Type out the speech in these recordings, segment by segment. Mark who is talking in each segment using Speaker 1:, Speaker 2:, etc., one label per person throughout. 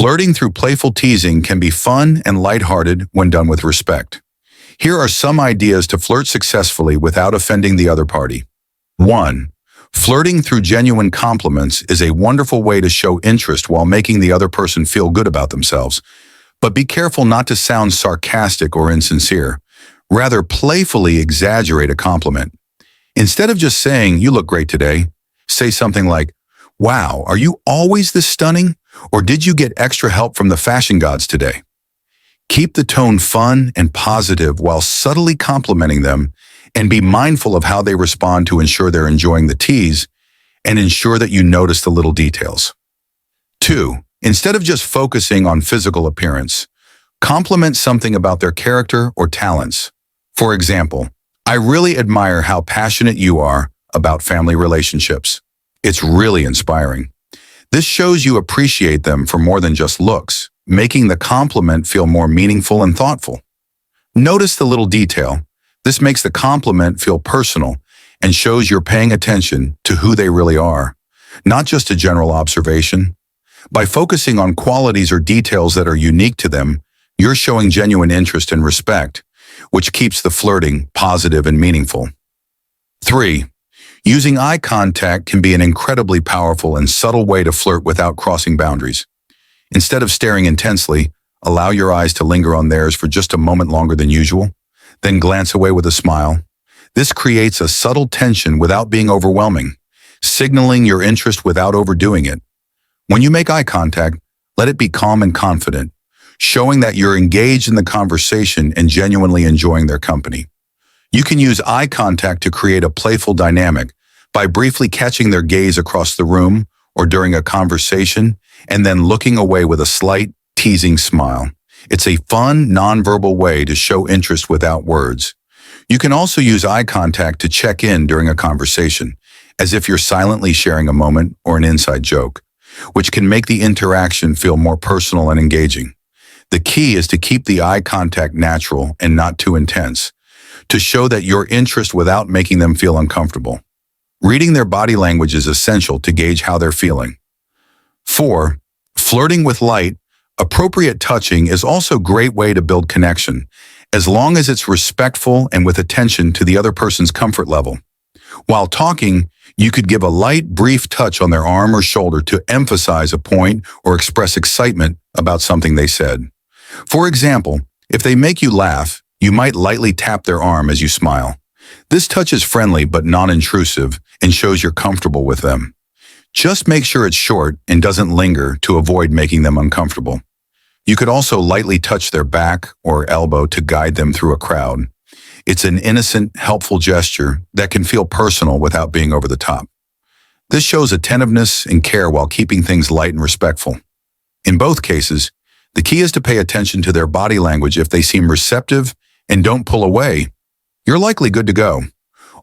Speaker 1: Flirting through playful teasing can be fun and lighthearted when done with respect. Here are some ideas to flirt successfully without offending the other party. 1. Flirting through genuine compliments is a wonderful way to show interest while making the other person feel good about themselves. But be careful not to sound sarcastic or insincere. Rather, playfully exaggerate a compliment. Instead of just saying, "You look great today," say something like, "Wow, are you always this stunning? Or did you get extra help from the fashion gods today?" Keep the tone fun and positive while subtly complimenting them, and be mindful of how they respond to ensure they're enjoying the tease, and ensure that you notice the little details. 2. Instead of just focusing on physical appearance, compliment something about their character or talents. For example, "I really admire how passionate you are about family relationships. It's really inspiring." This shows you appreciate them for more than just looks, making the compliment feel more meaningful and thoughtful. Notice the little detail. This makes the compliment feel personal and shows you're paying attention to who they really are, not just a general observation. By focusing on qualities or details that are unique to them, you're showing genuine interest and respect, which keeps the flirting positive and meaningful. 3. Using eye contact can be an incredibly powerful and subtle way to flirt without crossing boundaries. Instead of staring intensely, allow your eyes to linger on theirs for just a moment longer than usual, then glance away with a smile. This creates a subtle tension without being overwhelming, signaling your interest without overdoing it. When you make eye contact, let it be calm and confident, showing that you're engaged in the conversation and genuinely enjoying their company. You can use eye contact to create a playful dynamic by briefly catching their gaze across the room or during a conversation, and then looking away with a slight, teasing smile. It's a fun, nonverbal way to show interest without words. You can also use eye contact to check in during a conversation, as if you're silently sharing a moment or an inside joke, which can make the interaction feel more personal and engaging. The key is to keep the eye contact natural and not too intense, to show that your interest without making them feel uncomfortable. Reading their body language is essential to gauge how they're feeling. 4. Flirting with light, appropriate touching is also a great way to build connection, as long as it's respectful and with attention to the other person's comfort level. While talking, you could give a light, brief touch on their arm or shoulder to emphasize a point or express excitement about something they said. For example, if they make you laugh, you might lightly tap their arm as you smile. This touch is friendly but non-intrusive and shows you're comfortable with them. Just make sure it's short and doesn't linger to avoid making them uncomfortable. You could also lightly touch their back or elbow to guide them through a crowd. It's an innocent, helpful gesture that can feel personal without being over the top. This shows attentiveness and care while keeping things light and respectful. In both cases, the key is to pay attention to their body language. If they seem receptive and don't pull away, you're likely good to go.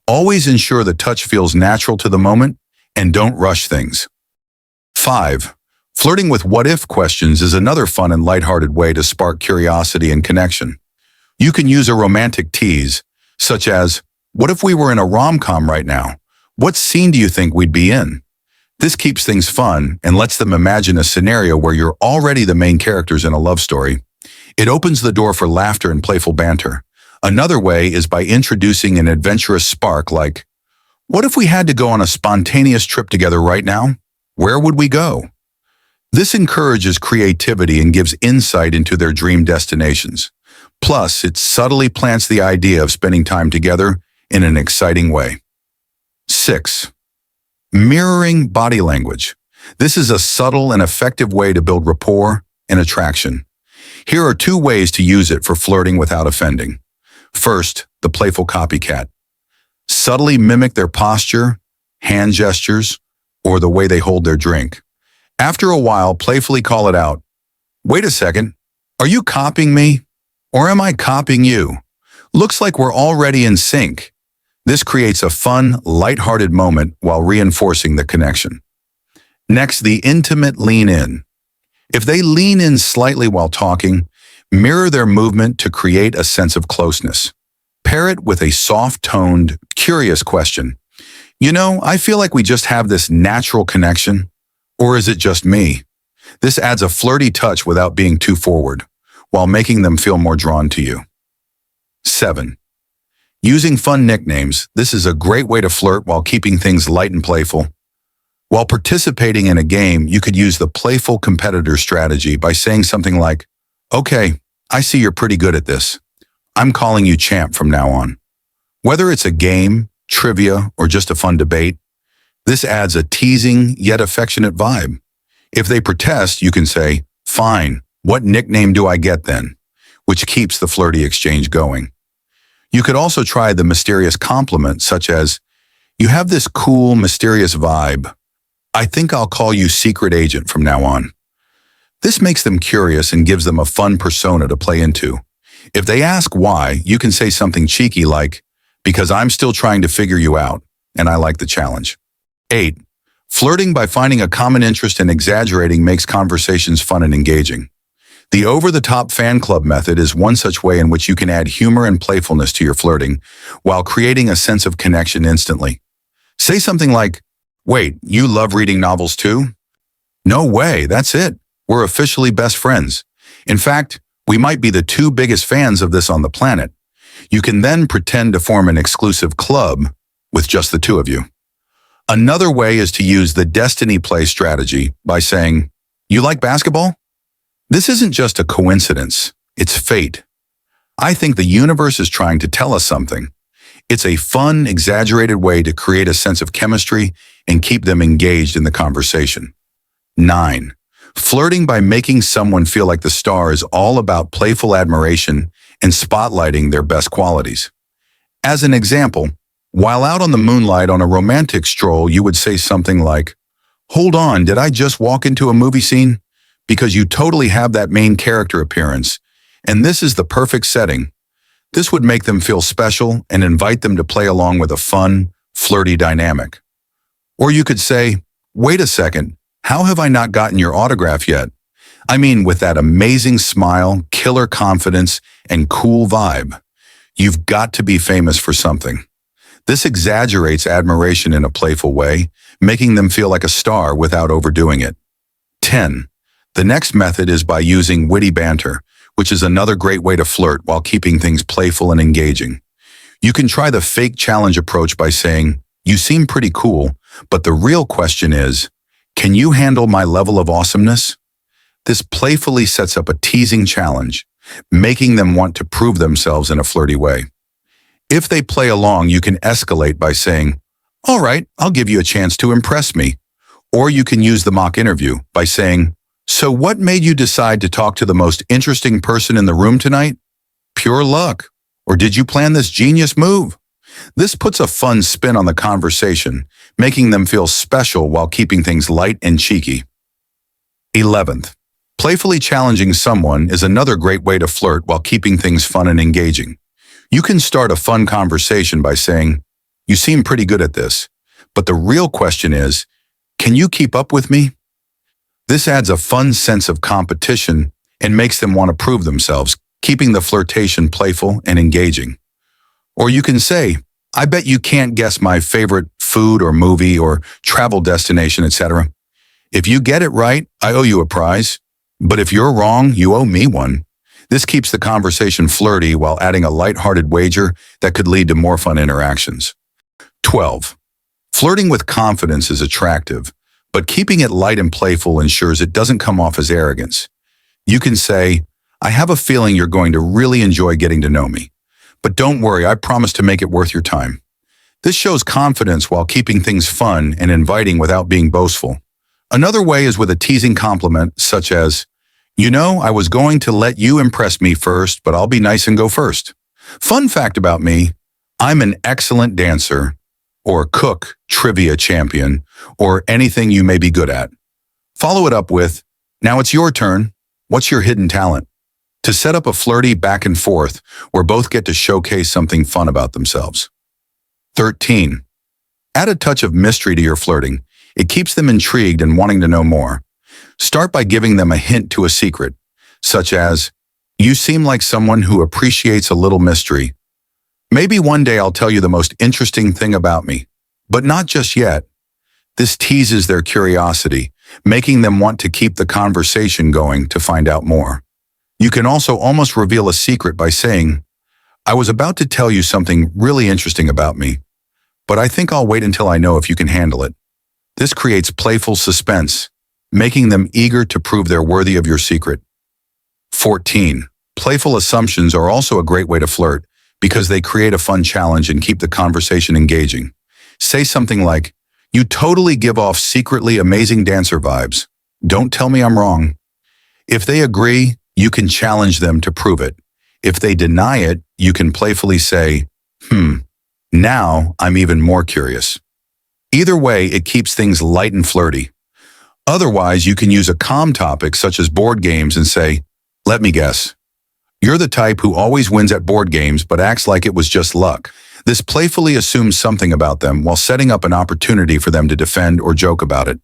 Speaker 1: Always ensure the touch feels natural to the moment and don't rush things. 5. Flirting with what-if questions is another fun and lighthearted way to spark curiosity and connection. You can use a romantic tease, such as, "What if we were in a rom-com right now? What scene do you think we'd be in?" This keeps things fun and lets them imagine a scenario where you're already the main characters in a love story. It opens the door for laughter and playful banter. Another way is by introducing an adventurous spark like, "What if we had to go on a spontaneous trip together right now? Where would we go?" This encourages creativity and gives insight into their dream destinations. Plus, it subtly plants the idea of spending time together in an exciting way. 6. Mirroring body language. This is a subtle and effective way to build rapport and attraction. Here are 2 ways to use it for flirting without offending. First, the playful copycat. Subtly mimic their posture, hand gestures, or the way they hold their drink. After a while, playfully call it out. "Wait a second, are you copying me? Or am I copying you? Looks like we're already in sync." This creates a fun, lighthearted moment while reinforcing the connection. Next, the intimate lean in. If they lean in slightly while talking, mirror their movement to create a sense of closeness. Pair it with a soft-toned, curious question. "You know, I feel like we just have this natural connection. Or is it just me?" This adds a flirty touch without being too forward, while making them feel more drawn to you. 7. Using fun nicknames. This is a great way to flirt while keeping things light and playful. While participating in a game, you could use the playful competitor strategy by saying something like, "Okay, I see you're pretty good at this. I'm calling you champ from now on." Whether it's a game, trivia, or just a fun debate, this adds a teasing yet affectionate vibe. If they protest, you can say, "Fine, what nickname do I get then?" which keeps the flirty exchange going. You could also try the mysterious compliment, such as, "You have this cool, mysterious vibe. I think I'll call you secret agent from now on." This makes them curious and gives them a fun persona to play into. If they ask why, you can say something cheeky like, "Because I'm still trying to figure you out, and I like the challenge." 8. Flirting by finding a common interest and exaggerating makes conversations fun and engaging. The over-the-top fan club method is one such way in which you can add humor and playfulness to your flirting while creating a sense of connection instantly. Say something like, "Wait, you love reading novels too?" "No way, that's it. We're officially best friends. In fact, we might be the two biggest fans of this on the planet." You can then pretend to form an exclusive club with just the two of you. Another way is to use the destiny play strategy by saying, "You like basketball? This isn't just a coincidence, it's fate. I think the universe is trying to tell us something." It's a fun, exaggerated way to create a sense of chemistry and keep them engaged in the conversation. 9. Flirting by making someone feel like the star is all about playful admiration and spotlighting their best qualities. As an example, while out on the moonlight on a romantic stroll, you would say something like, "Hold on, did I just walk into a movie scene? Because you totally have that main character appearance, and this is the perfect setting." This would make them feel special and invite them to play along with a fun, flirty dynamic. Or you could say, "Wait a second, how have I not gotten your autograph yet?" I mean, with that amazing smile, killer confidence, and cool vibe. You've got to be famous for something. This exaggerates admiration in a playful way, making them feel like a star without overdoing it. 10. The next method is by using witty banter, which is another great way to flirt while keeping things playful and engaging. You can try the fake challenge approach by saying, "You seem pretty cool, but the real question is, can you handle my level of awesomeness?" This playfully sets up a teasing challenge, making them want to prove themselves in a flirty way. If they play along, you can escalate by saying, "All right, I'll give you a chance to impress me." Or you can use the mock interview by saying, "So what made you decide to talk to the most interesting person in the room tonight? Pure luck. Or did you plan this genius move?" This puts a fun spin on the conversation, making them feel special while keeping things light and cheeky. 11th. Playfully challenging someone is another great way to flirt while keeping things fun and engaging. You can start a fun conversation by saying, "You seem pretty good at this, but the real question is, can you keep up with me?" This adds a fun sense of competition and makes them want to prove themselves, keeping the flirtation playful and engaging. Or you can say, "I bet you can't guess my favorite food or movie or travel destination, etc. If you get it right, I owe you a prize. But if you're wrong, you owe me one." This keeps the conversation flirty while adding a lighthearted wager that could lead to more fun interactions. 12. Flirting with confidence is attractive, but keeping it light and playful ensures it doesn't come off as arrogance. You can say, "I have a feeling you're going to really enjoy getting to know me. But don't worry, I promise to make it worth your time." This shows confidence while keeping things fun and inviting without being boastful. Another way is with a teasing compliment, such as, "You know, I was going to let you impress me first, but I'll be nice and go first. Fun fact about me, I'm an excellent dancer," or cook, trivia champion, or anything you may be good at. Follow it up with, "Now it's your turn. What's your hidden talent?" to set up a flirty back and forth where both get to showcase something fun about themselves. 13. Add a touch of mystery to your flirting. It keeps them intrigued and wanting to know more. Start by giving them a hint to a secret, such as, "You seem like someone who appreciates a little mystery. Maybe one day I'll tell you the most interesting thing about me, but not just yet." This teases their curiosity, making them want to keep the conversation going to find out more. You can also almost reveal a secret by saying, I was about to tell you something really interesting about me, but I think I'll wait until I know if you can handle it. This creates playful suspense, making them eager to prove they're worthy of your secret. 14. Playful assumptions are also a great way to flirt because they create a fun challenge and keep the conversation engaging. Say something like, you totally give off secretly amazing dancer vibes. Don't tell me I'm wrong. If they agree, you can challenge them to prove it. If they deny it, you can playfully say, now I'm even more curious. Either way, it keeps things light and flirty. Otherwise, you can use a calm topic such as board games and say, let me guess. You're the type who always wins at board games but acts like it was just luck. This playfully assumes something about them while setting up an opportunity for them to defend or joke about it.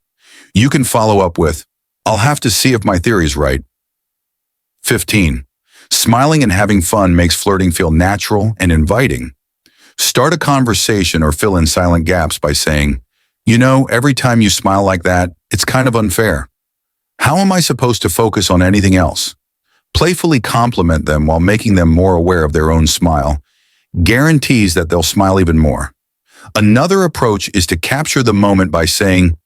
Speaker 1: You can follow up with, I'll have to see if my theory's right. 15. Smiling and having fun makes flirting feel natural and inviting. Start a conversation or fill in silent gaps by saying, you know, every time you smile like that, it's kind of unfair. How am I supposed to focus on anything else? Playfully compliment them while making them more aware of their own smile. Guarantees that they'll smile even more. Another approach is to capture the moment by saying,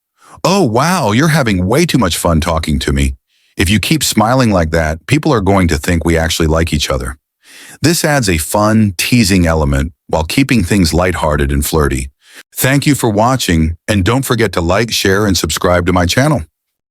Speaker 1: oh, wow, you're having way too much fun talking to me. If you keep smiling like that, people are going to think we actually like each other. This adds a fun, teasing element while keeping things lighthearted and flirty. Thank you for watching, and don't forget to like, share, and subscribe to my channel.